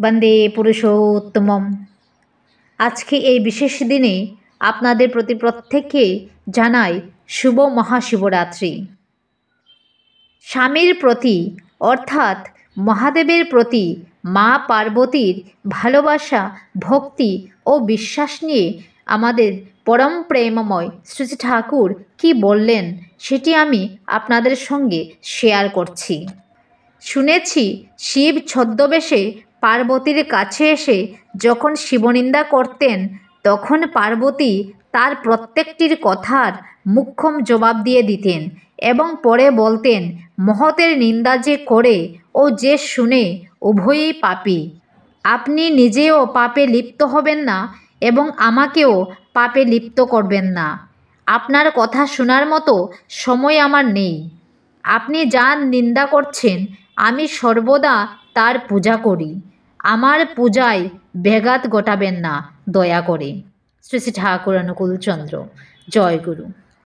বন্দে পুরুষোত্তমম। আজকে এই বিশেষ দিনে আপনাদের প্রতি প্রত্যেককে জানাই শুভ মহাশিবরাত্রি। স্বামীর প্রতি অর্থাৎ মহাদেবের প্রতি মা পার্বতীর ভালোবাসা, ভক্তি ও বিশ্বাস নিয়ে আমাদের পরম প্রেমময় শ্রী শ্রী ঠাকুর কী বললেন সেটি আমি আপনাদের সঙ্গে শেয়ার করছি। শুনেছি শিব ছদ্মবেশে পার্বতীর কাছে এসে যখন শিবনিন্দা করতেন তখন পার্বতী তার প্রত্যেকটির কথার মুখ্যম জবাব দিয়ে দিতেন এবং পরে বলতেন, মহতের নিন্দা যে করে ও যে শুনে উভয়ই পাপী। আপনি নিজেও পাপে লিপ্ত হবেন না এবং আমাকেও পাপে লিপ্ত করবেন না। আপনার কথা শোনার মতো সময় আমার নেই। আপনি যার নিন্দা করছেন আমি সর্বদা তার পূজা করি। আমার পূজায় ব্যাঘাত ঘটাবেন না দয়া করে। শ্রী শ্রী ঠাকুর অনুকূলচন্দ্র। জয় গুরু।